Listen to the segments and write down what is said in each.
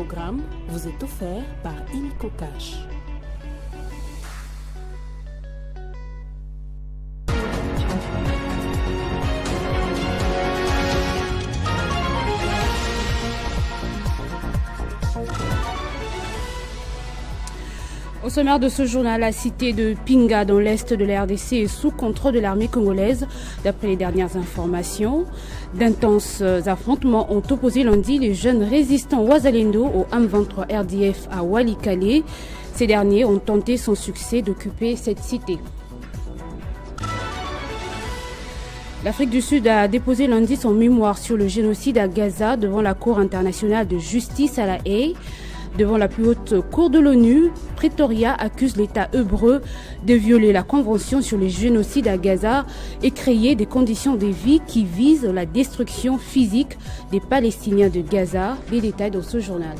programme vous est offert par Illico Cash. Au sommaire de ce journal, la cité de Pinga dans l'est de la RDC est sous contrôle de l'armée congolaise. D'après les dernières informations, d'intenses affrontements ont opposé lundi les jeunes résistants Wazalendo au M23 RDF à Walikale. Ces derniers ont tenté sans succès d'occuper cette cité. L'Afrique du Sud a déposé lundi son mémoire sur le génocide à Gaza devant la Cour internationale de justice à La Haye. Devant la plus haute cour de l'ONU, Pretoria accuse l'État hébreu de violer la Convention sur le génocide à Gaza et créer des conditions de vie qui visent la destruction physique des Palestiniens de Gaza. Les détails dans ce journal.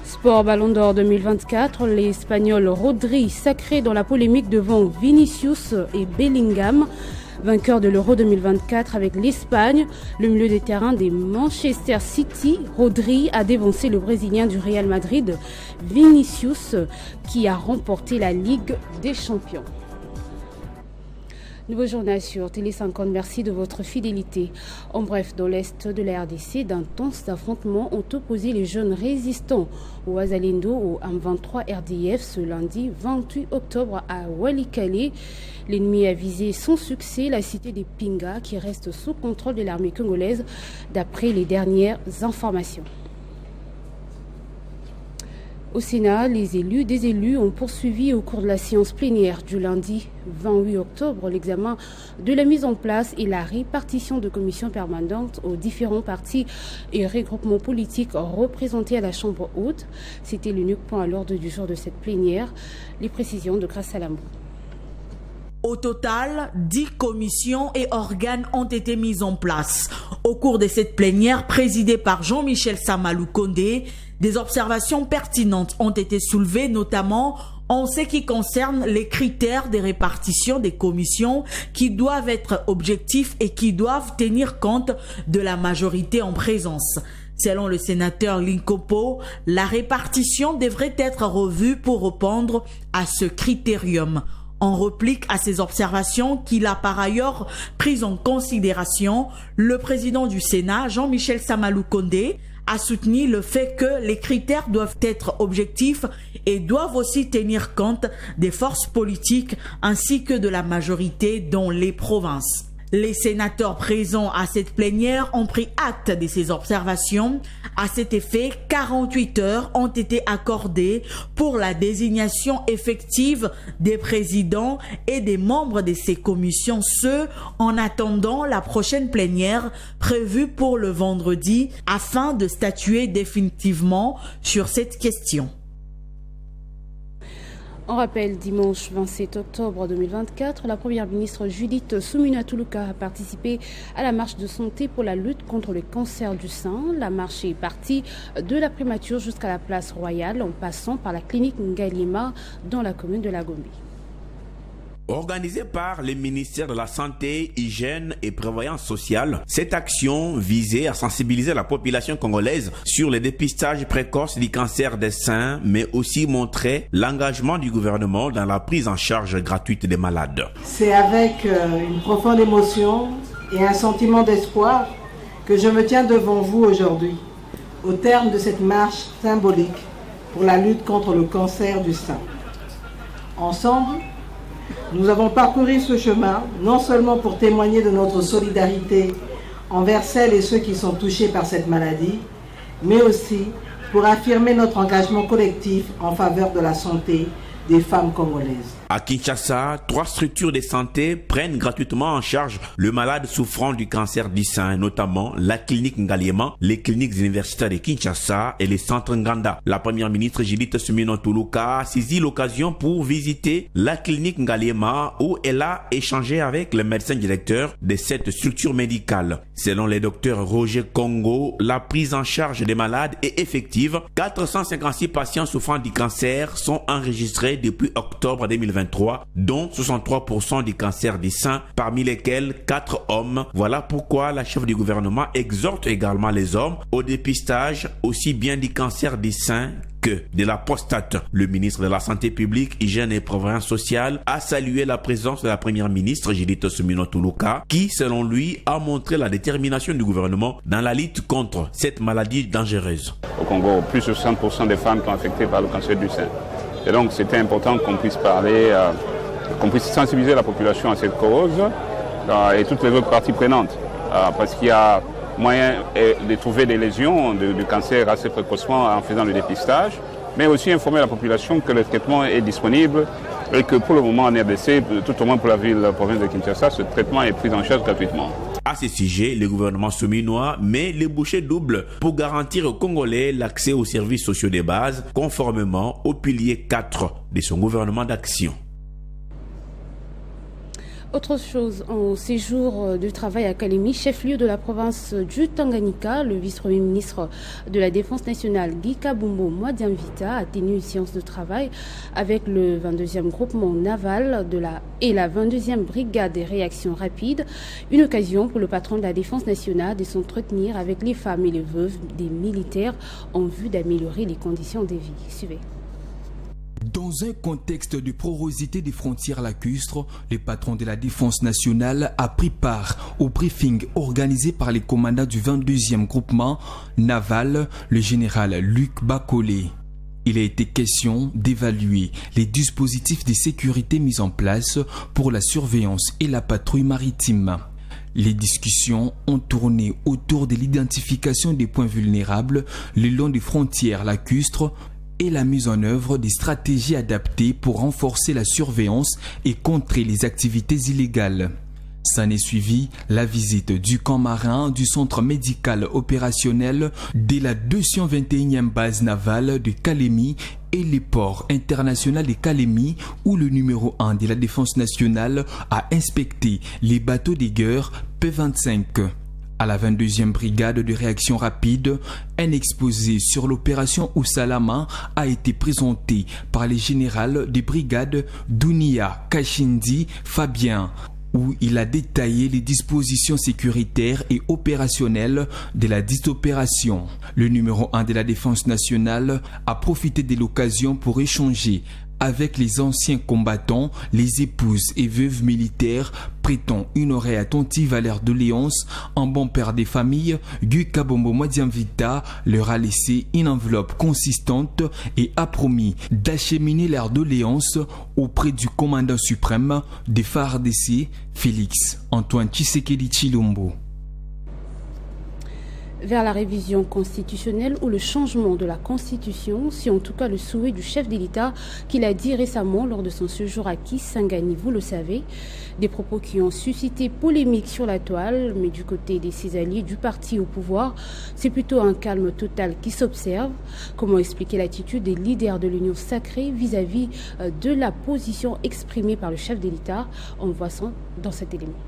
Sport Ballon d'Or 2024, l'Espagnol Rodri sacré dans la polémique devant Vinicius et Bellingham. Vainqueur de l'Euro 2024 avec l'Espagne, le milieu de terrain des Manchester City, Rodri a dévancé le Brésilien du Real Madrid, Vinicius, qui a remporté la Ligue des Champions. Nouveau journal sur Télé 50, merci de votre fidélité. En bref, dans l'est de la RDC, d'intenses affrontements ont opposé les jeunes résistants au Wazalendo au M23 RDF ce lundi 28 octobre à Walikale. L'ennemi a visé sans succès la cité des Pinga qui reste sous contrôle de l'armée congolaise d'après les dernières informations. Au Sénat, des élus ont poursuivi au cours de la séance plénière du lundi 28 octobre l'examen de la mise en place et la répartition de commissions permanentes aux différents partis et regroupements politiques représentés à la Chambre haute. C'était l'unique point à l'ordre du jour de cette plénière. Les précisions de Grace Salambo. Au total, 10 commissions et organes ont été mis en place. Au cours de cette plénière présidée par Jean-Michel Samalou Kondé, des observations pertinentes ont été soulevées, notamment en ce qui concerne les critères de répartition des commissions qui doivent être objectifs et qui doivent tenir compte de la majorité en présence. Selon le sénateur Linkopo, la répartition devrait être revue pour répondre à ce critérium. En réplique à ces observations qu'il a par ailleurs prises en considération, le président du Sénat, Jean-Michel Samalou Kondé, a soutenu le fait que les critères doivent être objectifs et doivent aussi tenir compte des forces politiques ainsi que de la majorité dans les provinces. Les sénateurs présents à cette plénière ont pris acte de ces observations. À cet effet, 48 heures ont été accordées pour la désignation effective des présidents et des membres de ces commissions, ce en attendant la prochaine plénière prévue pour le vendredi afin de statuer définitivement sur cette question. On rappelle, dimanche 27 octobre 2024, la première ministre Judith Suminwa Tuluka a participé à la marche de santé pour la lutte contre le cancer du sein. La marche est partie de la primature jusqu'à la place royale en passant par la clinique Ngaliema dans la commune de La Gombe. Organisée par le ministère de la Santé, Hygiène et Prévoyance sociale, cette action visait à sensibiliser la population congolaise sur le dépistage précoce du cancer des seins, mais aussi montrer l'engagement du gouvernement dans la prise en charge gratuite des malades. C'est avec une profonde émotion et un sentiment d'espoir que je me tiens devant vous aujourd'hui, au terme de cette marche symbolique pour la lutte contre le cancer du sein. Ensemble, nous avons parcouru ce chemin, non seulement pour témoigner de notre solidarité envers celles et ceux qui sont touchés par cette maladie, mais aussi pour affirmer notre engagement collectif en faveur de la santé des femmes congolaises. À Kinshasa, 3 structures de santé prennent gratuitement en charge le malade souffrant du cancer du sein, notamment la clinique Ngaliema, les cliniques universitaires de Kinshasa et les centres Nganda. La première ministre Judith Suminwa Tuluka a saisi l'occasion pour visiter la clinique Ngaliema où elle a échangé avec le médecin directeur de cette structure médicale. Selon le docteur Roger Congo, la prise en charge des malades est effective. 456 patients souffrant du cancer sont enregistrés depuis octobre 2020 2023, dont 63% du cancer du sein, parmi lesquels 4 hommes. Voilà pourquoi la chef du gouvernement exhorte également les hommes au dépistage aussi bien du cancer du sein que de la prostate. Le ministre de la Santé publique, Hygiène et Prévoyance sociale a salué la présence de la première ministre Judith Suminwa-Tuluka qui, selon lui, a montré la détermination du gouvernement dans la lutte contre cette maladie dangereuse. Au Congo, plus de 60% des femmes sont affectées par le cancer du sein. Et donc, c'était important qu'on puisse parler, qu'on puisse sensibiliser la population à cette cause et toutes les autres parties prenantes. Parce qu'il y a moyen de trouver des lésions du cancer assez précocement en faisant le dépistage, mais aussi informer la population que le traitement est disponible et que pour le moment en RDC, tout au moins pour la province de Kinshasa, ce traitement est pris en charge gratuitement. À ce sujet, le gouvernement souminois met les bouchées doubles pour garantir aux Congolais l'accès aux services sociaux de base conformément au pilier 4 de son gouvernement d'action. Autre chose, en séjour de travail à Kalemi, chef-lieu de la province du Tanganyika, le vice-premier ministre de la Défense nationale, Guy Kabumbo Mwadiamvita, a tenu une séance de travail avec le 22e groupement naval et la 22e brigade des réactions rapides. Une occasion pour le patron de la Défense nationale de s'entretenir avec les femmes et les veuves des militaires en vue d'améliorer les conditions de vie. Suivez. Dans un contexte de porosité des frontières lacustres, le patron de la Défense nationale a pris part au briefing organisé par les commandants du 22e groupement naval, le général Luc Bakolé. Il a été question d'évaluer les dispositifs de sécurité mis en place pour la surveillance et la patrouille maritime. Les discussions ont tourné autour de l'identification des points vulnérables le long des frontières lacustres et la mise en œuvre des stratégies adaptées pour renforcer la surveillance et contrer les activités illégales. S'en est suivi la visite du camp marin du centre médical opérationnel de la 221e base navale de Kalemi et les ports internationaux de Kalemi où le numéro 1 de la Défense nationale a inspecté les bateaux de guerre P-25. À la 22e brigade de réaction rapide, un exposé sur l'opération Usalama a été présenté par les généraux des brigades Dunia Kashindi Fabien, où il a détaillé les dispositions sécuritaires et opérationnelles de la dite opération. Le numéro 1 de la Défense nationale a profité de l'occasion pour échanger avec les anciens combattants, les épouses et veuves militaires, prêtant une oreille attentive à leurs doléances. Un bon père des familles, Guy Kabumbo Mwadiamvita, leur a laissé une enveloppe consistante et a promis d'acheminer leurs doléances auprès du commandant suprême des FARDC, Félix Antoine Tshisekedi Tshilombo. Vers la révision constitutionnelle ou le changement de la Constitution, c'est en tout cas le souhait du chef de l'État qu'il a dit récemment lors de son séjour à Kisangani, vous le savez. Des propos qui ont suscité polémique sur la toile, mais du côté de ses alliés du parti au pouvoir, c'est plutôt un calme total qui s'observe. Comment expliquer l'attitude des leaders de l'Union sacrée vis-à-vis de la position exprimée par le chef de l'État? On voit ça dans cet élément.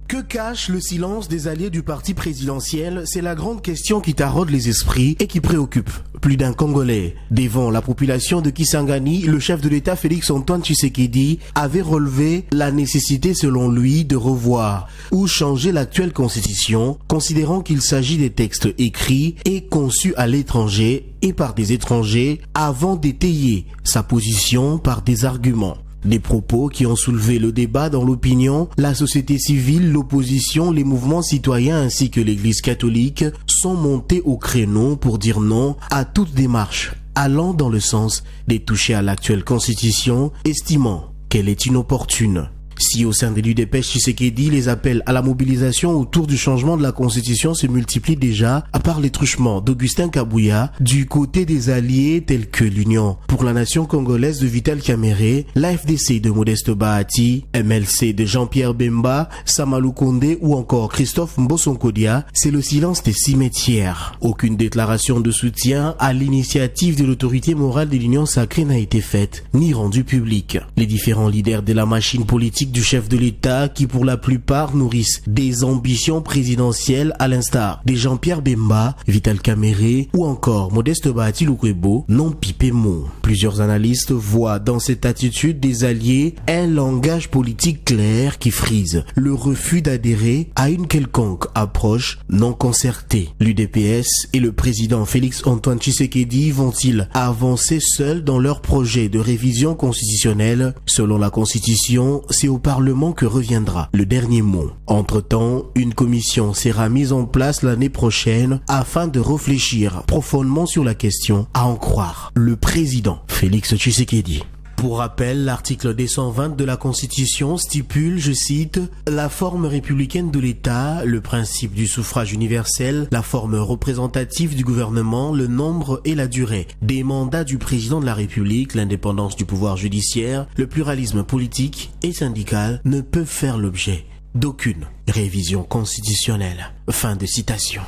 Que cache le silence des alliés du parti présidentiel? C'est la grande question qui taraude les esprits et qui préoccupe plus d'un Congolais. Devant la population de Kisangani, le chef de l'État Félix Antoine Tshisekedi avait relevé la nécessité selon lui de revoir ou changer l'actuelle constitution, considérant qu'il s'agit des textes écrits et conçus à l'étranger et par des étrangers avant d'étayer sa position par des arguments. Des propos qui ont soulevé le débat dans l'opinion, la société civile, l'opposition, les mouvements citoyens ainsi que l'Église catholique sont montés au créneau pour dire non à toute démarche allant dans le sens de toucher à l'actuelle constitution, estimant qu'elle est inopportune. Si au sein de l'UDPS Tshisekedi, les appels à la mobilisation autour du changement de la constitution se multiplient déjà, à part les truchements d'Augustin Kabouya, du côté des alliés tels que l'Union pour la nation congolaise de Vital Kamerhe, l'AFDC de Modeste Bahati, MLC de Jean-Pierre Bemba, Samalou Kondé ou encore Christophe Mbosonkodia, c'est le silence des cimetières. Aucune déclaration de soutien à l'initiative de l'autorité morale de l'Union sacrée n'a été faite, ni rendue publique. Les différents leaders de la machine politique politique du chef de l'État qui pour la plupart nourrissent des ambitions présidentielles à l'instar des Jean-Pierre Bemba, Vital Kamere ou encore Modeste Bahati Lukwebo n'ont pipé mot. Plusieurs analystes voient dans cette attitude des alliés un langage politique clair qui frise le refus d'adhérer à une quelconque approche non concertée. L'UDPS et le président Félix-Antoine Tshisekedi vont-ils avancer seuls dans leur projet de révision constitutionnelle? Selon la Constitution, c'est au Parlement que reviendra le dernier mot. Entre-temps, une commission sera mise en place l'année prochaine afin de réfléchir profondément sur la question, à en croire le président Félix Tshisekedi. Pour rappel, l'article 220 de la Constitution stipule, je cite, la forme républicaine de l'État, le principe du suffrage universel, la forme représentative du gouvernement, le nombre et la durée des mandats du président de la République, l'indépendance du pouvoir judiciaire, le pluralisme politique et syndical ne peuvent faire l'objet d'aucune révision constitutionnelle. Fin de citation.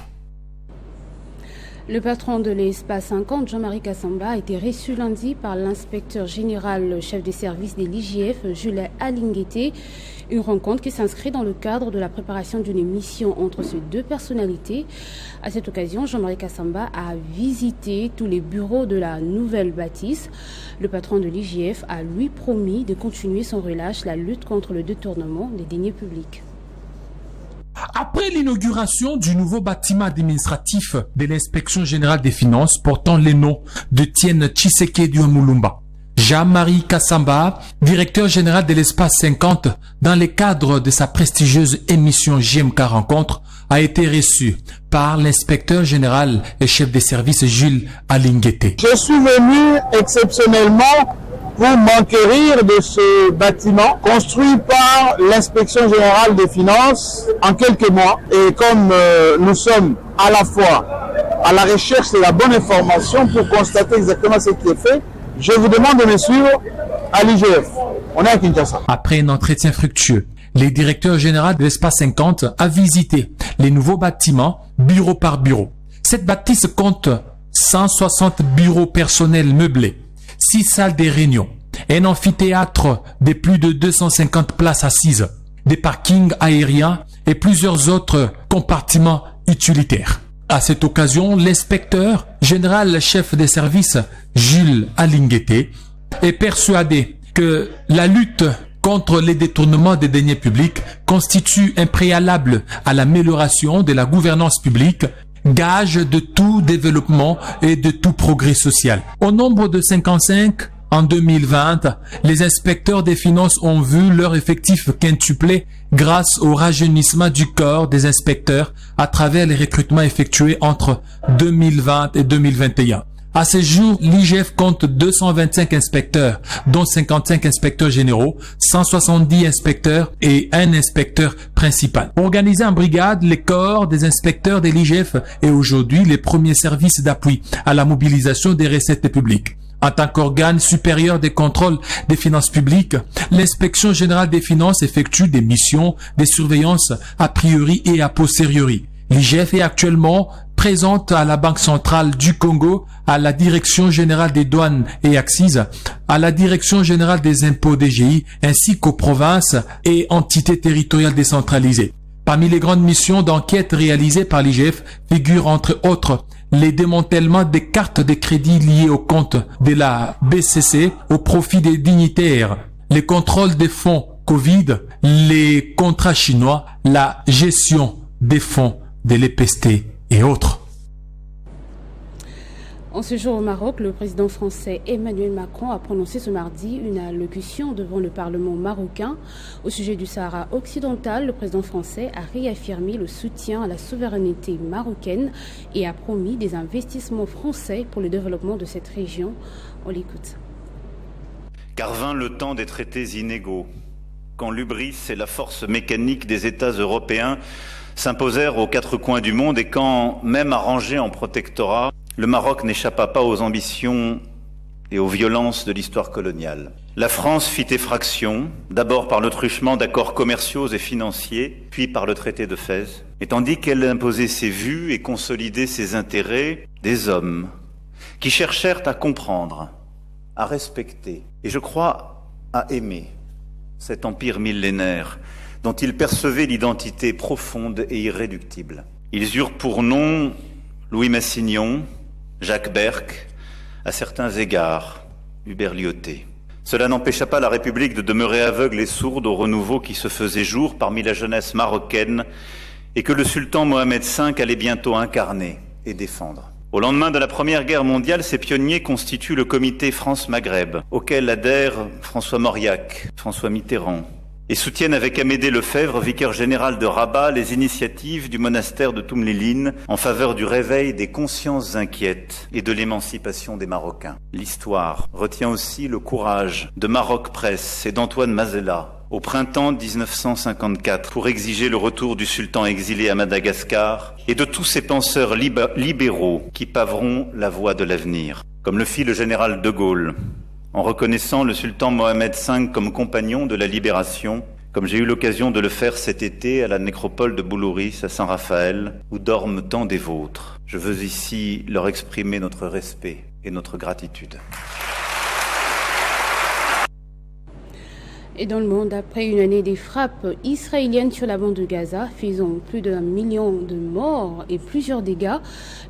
Le patron de l'Espace 50, Jean-Marie Kassamba, a été reçu lundi par l'inspecteur général chef des services de l'IGF, Jules Alinguete. Une rencontre qui s'inscrit dans le cadre de la préparation d'une mission entre ces deux personnalités. À cette occasion, Jean-Marie Kassamba a visité tous les bureaux de la nouvelle bâtisse. Le patron de l'IGF a lui promis de continuer sans relâche la lutte contre le détournement des deniers publics. Après l'inauguration du nouveau bâtiment administratif de l'inspection générale des finances portant les noms de Tienne Tshisekedi Mulumba, Jean-Marie Kassamba, directeur général de l'Espace 50, dans le cadre de sa prestigieuse émission JMK Rencontre, a été reçu par l'inspecteur général et chef des services Jules Alinguete. Je suis venu exceptionnellement pour m'enquérir de ce bâtiment construit par l'inspection générale des finances en quelques mois. Et comme nous sommes à la fois à la recherche de la bonne information pour constater exactement ce qui est fait, je vous demande de me suivre à l'IGF. On est à Kinshasa. Après un entretien fructueux, le directeur général de l'Espace 50 a visité les nouveaux bâtiments bureau par bureau. Cette bâtisse compte 160 bureaux personnels meublés, 6 salles de réunion, un amphithéâtre de plus de 250 places assises, des parkings aériens et plusieurs autres compartiments utilitaires. À cette occasion, l'inspecteur général chef des services Jules Alinguete est persuadé que la lutte contre les détournements des deniers publics constitue un préalable à l'amélioration de la gouvernance publique, gage de tout développement et de tout progrès social. Au nombre de 55, en 2020, les inspecteurs des finances ont vu leur effectif quintuplé grâce au rajeunissement du corps des inspecteurs à travers les recrutements effectués entre 2020 et 2021. À ce jour, l'IGF compte 225 inspecteurs, dont 55 inspecteurs généraux, 170 inspecteurs et un inspecteur principal. Organisé en brigade, les corps des inspecteurs de l'IGF est aujourd'hui le premier service d'appui à la mobilisation des recettes publiques. En tant qu'organe supérieur des contrôles des finances publiques, l'inspection générale des finances effectue des missions de surveillance a priori et a posteriori. L'IGF est actuellement présente à la Banque centrale du Congo, à la Direction générale des douanes et accises, à la Direction générale des impôts DGI, ainsi qu'aux provinces et entités territoriales décentralisées. Parmi les grandes missions d'enquête réalisées par l'IGF figurent entre autres les démantèlements des cartes de crédit liées aux comptes de la BCC au profit des dignitaires, les contrôles des fonds Covid, les contrats chinois, la gestion des fonds de l'EPST et autres. En ce jour au Maroc, le président français Emmanuel Macron a prononcé ce mardi une allocution devant le Parlement marocain. Au sujet du Sahara occidental, le président français a réaffirmé le soutien à la souveraineté marocaine et a promis des investissements français pour le développement de cette région. On l'écoute. Car vint le temps des traités inégaux, quand l'hubris et la force mécanique des États européens s'imposèrent aux quatre coins du monde et quand, même arrangé en protectorat, le Maroc n'échappa pas aux ambitions et aux violences de l'histoire coloniale. La France fit effraction, d'abord par le truchement d'accords commerciaux et financiers, puis par le traité de Fès. Et tandis qu'elle imposait ses vues et consolidait ses intérêts, des hommes qui cherchèrent à comprendre, à respecter et, je crois, à aimer cet empire millénaire dont ils percevaient l'identité profonde et irréductible. Ils eurent pour nom Louis Massignon, Jacques Berck, à certains égards, Hubert Lyautey. Cela n'empêcha pas la République de demeurer aveugle et sourde au renouveau qui se faisait jour parmi la jeunesse marocaine et que le sultan Mohamed V allait bientôt incarner et défendre. Au lendemain de la Première Guerre mondiale, ces pionniers constituent le comité France-Maghreb, auquel adhèrent François Mauriac, François Mitterrand, et soutiennent avec Amédée Lefebvre, vicaire général de Rabat, les initiatives du monastère de Toumliline en faveur du réveil des consciences inquiètes et de l'émancipation des Marocains. L'histoire retient aussi le courage de Maroc Presse et d'Antoine Mazella au printemps 1954 pour exiger le retour du sultan exilé à Madagascar et de tous ces penseurs libéraux qui paveront la voie de l'avenir, comme le fit le général de Gaulle, en reconnaissant le sultan Mohamed V comme compagnon de la libération, comme j'ai eu l'occasion de le faire cet été à la nécropole de Boulouris à Saint-Raphaël, où dorment tant des vôtres. Je veux ici leur exprimer notre respect et notre gratitude. Et dans le monde, après une année des frappes israéliennes sur la bande de Gaza, faisant plus d'1 million de morts et plusieurs dégâts,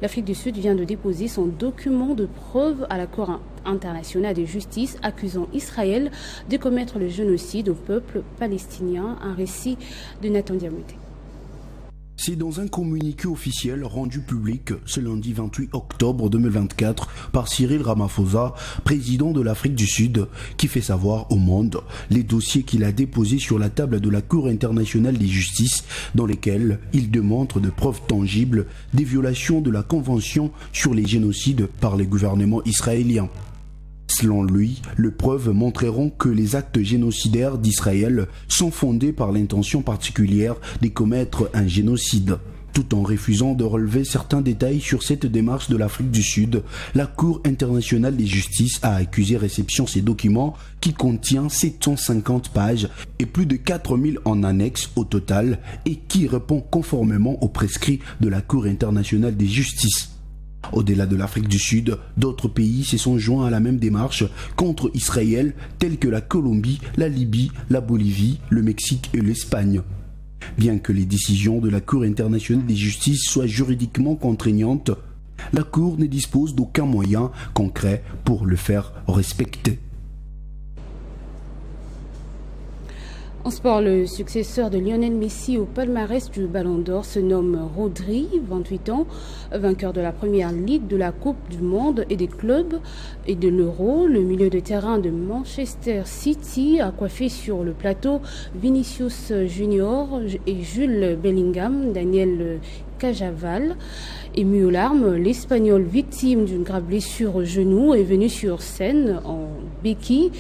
l'Afrique du Sud vient de déposer son document de preuve à la Cour internationale de justice accusant Israël de commettre le génocide au peuple palestinien. Un récit de Nathan Diamoté. C'est dans un communiqué officiel rendu public ce lundi 28 octobre 2024 par Cyril Ramaphosa, président de l'Afrique du Sud, qui fait savoir au monde les dossiers qu'il a déposés sur la table de la Cour internationale de justice dans lesquels il démontre de preuves tangibles des violations de la Convention sur les génocides par les gouvernements israéliens. Selon lui, les preuves montreront que les actes génocidaires d'Israël sont fondés par l'intention particulière de commettre un génocide. Tout en refusant de relever certains détails sur cette démarche de l'Afrique du Sud, la Cour internationale de justice a accusé réception ces documents qui contient 750 pages et plus de 4000 en annexe au total et qui répond conformément aux prescrits de la Cour internationale de justice. Au-delà de l'Afrique du Sud, d'autres pays se sont joints à la même démarche contre Israël, tels que la Colombie, la Libye, la Bolivie, le Mexique et l'Espagne. Bien que les décisions de la Cour internationale de justice soient juridiquement contraignantes, la Cour ne dispose d'aucun moyen concret pour le faire respecter. En sport, le successeur de Lionel Messi au palmarès du Ballon d'Or se nomme Rodri, 28 ans, vainqueur de la première ligue de la Coupe du Monde et des clubs et de l'Euro. Le milieu de terrain de Manchester City a coiffé sur le plateau Vinicius Junior et Jude Bellingham, Daniel Cajaval. Ému aux larmes, l'Espagnol, victime d'une grave blessure au genou, est venu sur scène en béquille,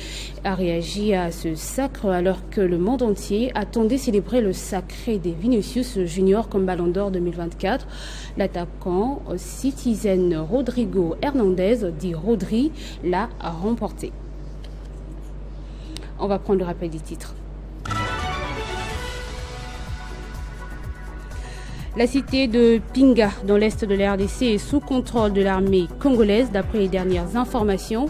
a réagi à ce sacre alors que le monde entier attendait célébrer le sacré des Vinicius Junior comme Ballon d'Or 2024. L'attaquant citizen Rodrigo Hernandez, dit Rodri, l'a remporté. On va prendre le rappel des titres. La cité de Pinga, dans l'est de la RDC, est sous contrôle de l'armée congolaise. D'après les dernières informations,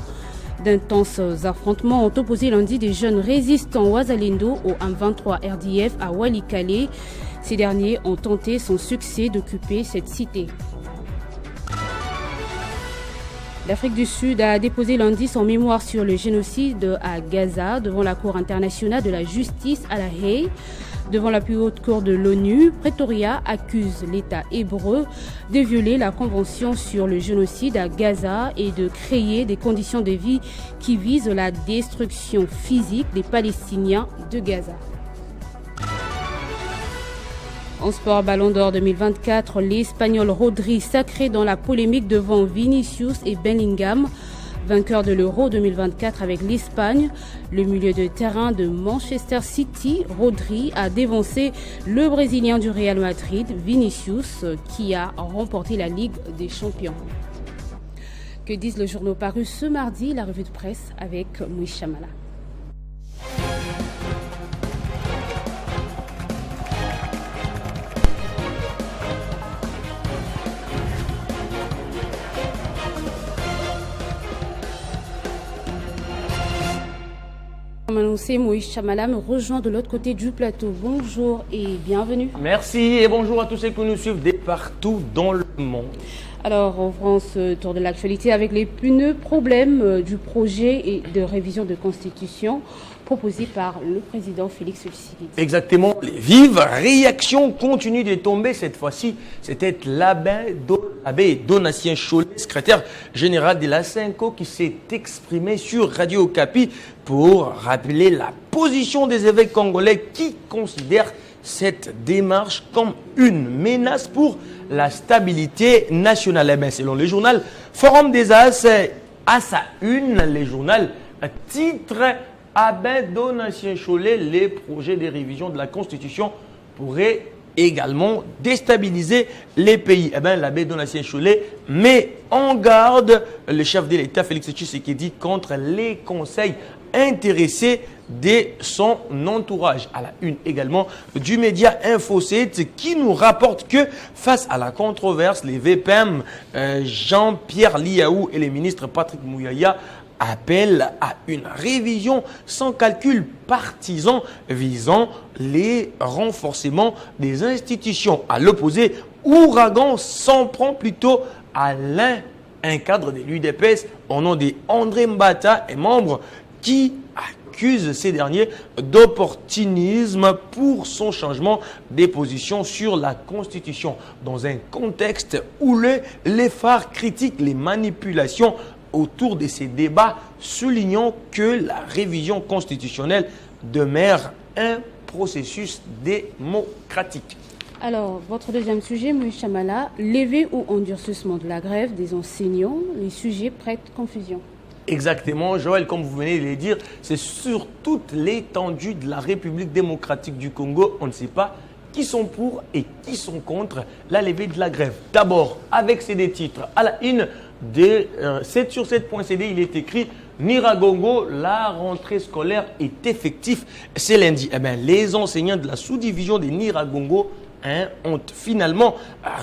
d'intenses affrontements ont opposé lundi des jeunes résistants Wazalendo au M23 RDF à Walikale. Ces derniers ont tenté sans succès d'occuper cette cité. L'Afrique du Sud a déposé lundi son mémoire sur le génocide à Gaza devant la Cour internationale de la justice à La Haye. Devant la plus haute cour de l'ONU, Pretoria accuse l'État hébreu de violer la Convention sur le génocide à Gaza et de créer des conditions de vie qui visent la destruction physique des Palestiniens de Gaza. En sport, Ballon d'Or 2024, l'Espagnol Rodri sacré dans la polémique devant Vinicius et Bellingham. Vainqueur de l'Euro 2024 avec l'Espagne, le milieu de terrain de Manchester City, Rodri, a dévancé le Brésilien du Real Madrid, Vinicius, qui a remporté la Ligue des Champions. Que disent les journaux parus ce mardi? La revue de presse avec Moïse Chamala. Comme annoncé, Moïse Chamala me rejoint de l'autre côté du plateau. Bonjour et bienvenue. Merci et bonjour à tous ceux qui nous suivent de partout dans le monde. Alors, on prend ce tour de l'actualité avec les pneus problèmes du projet et de révision de constitution proposé par le président Félix Tshisekedi. Exactement. Les vives réactions continuent de tomber. Cette fois-ci, c'était l'abbé Donatien Cholet, secrétaire général de la Cinco, qui s'est exprimé sur Radio Okapi pour rappeler la position des évêques congolais qui considèrent cette démarche comme une menace pour la stabilité nationale. Eh bien, selon le journal Forum des As, à sa une, le journal titre Abbé Donatien Cholet, les projets de révision de la Constitution pourraient également déstabiliser les pays. Eh bien, l'abbé Donatien Cholet met en garde le chef de l'État Félix Tshisekedi contre les conseils intéressés de son entourage. À la une également du média Info7 qui nous rapporte que face à la controverse, les VPM Jean-Pierre Liaou et les ministres Patrick Mouyaya appellent à une révision sans calcul partisan visant les renforcements des institutions. À l'opposé, Ouragan s'en prend plutôt à un cadre de l'UDPS au nom de André Mbata et membre qui accuse ces derniers d'opportunisme pour son changement des positions sur la Constitution. Dans un contexte où les phares critiquent les manipulations autour de ces débats, soulignant que la révision constitutionnelle demeure un processus démocratique. Alors, votre deuxième sujet, Moïse Chamala, lever ou endurcissement de la grève des enseignants, les sujets prêtent confusion. Exactement, Joël, comme vous venez de le dire, c'est sur toute l'étendue de la République démocratique du Congo. On ne sait pas qui sont pour et qui sont contre la levée de la grève. D'abord, avec ces deux titres, à la une de 7 sur 7.cd, il est écrit Niragongo, la rentrée scolaire est effective. C'est lundi. Eh bien, les enseignants de la sous-division de Niragongo ont finalement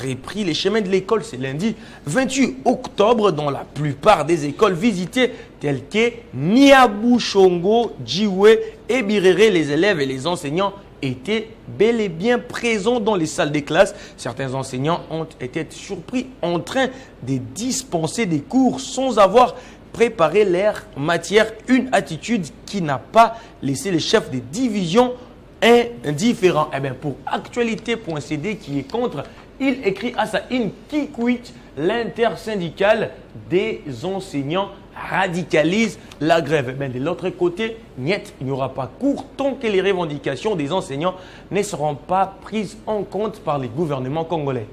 repris les chemins de l'école. C'est lundi 28 octobre dans la plupart des écoles visitées telles que Niabushongo, Djiwe et Birere. Les élèves et les enseignants étaient bel et bien présents dans les salles des classes. Certains enseignants ont été surpris en train de dispenser des cours sans avoir préparé leur matière. Une attitude qui n'a pas laissé les chefs des divisions indifférent. Eh bien, pour actualité.cd qui est contre, il écrit à sa une qui quitte l'intersyndicale des enseignants radicalise la grève. Eh bien, de l'autre côté, niet, il n'y aura pas cours tant que les revendications des enseignants ne seront pas prises en compte par les gouvernements congolais.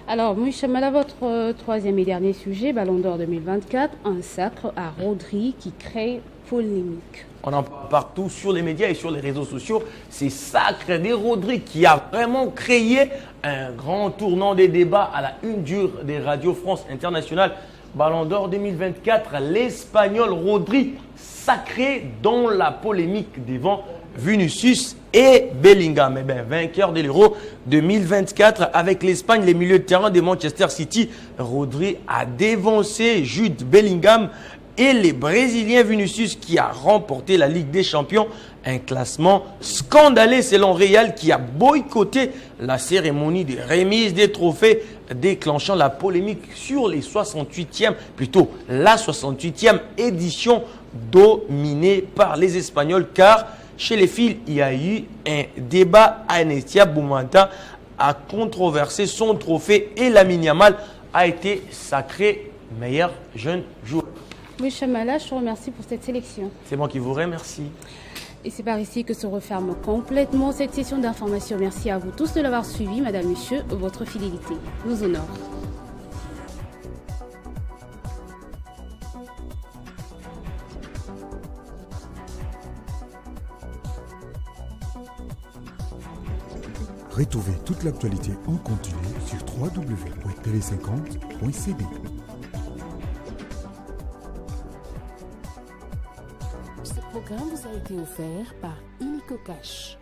Alors, Moïse Chamala, votre troisième et dernier sujet, Ballon d'Or 2024, un sacre à Rodri qui crée polémique. On en parle partout sur les médias et sur les réseaux sociaux. C'est sacre de Rodri qui a vraiment créé un grand tournant des débats à la une des radios France Internationale. Ballon d'Or 2024, l'Espagnol Rodri sacré dans la polémique devant Vinicius et Bellingham. Eh bien, vainqueur de l'Euro 2024 avec l'Espagne, les milieux de terrain de Manchester City, Rodri a dévancé Jude Bellingham et les Brésiliens Vinicius qui a remporté la Ligue des Champions. Un classement scandaleux selon Real qui a boycotté la cérémonie de remise des trophées, déclenchant la polémique sur la 68e édition dominée par les Espagnols, car chez les filles, il y a eu un débat. Anestia Boumanta a controversé son trophée et Lamine Yamal a été sacré meilleur jeune joueur. Oui, Chamala, je vous remercie pour cette sélection. C'est moi qui vous remercie. Et c'est par ici que se referme complètement cette session d'information. Merci à vous tous de l'avoir suivi, madame, monsieur. Votre fidélité nous honore. Retrouvez toute l'actualité en continu sur www.tv50.cd. Ce programme vous a été offert par Illico Cash.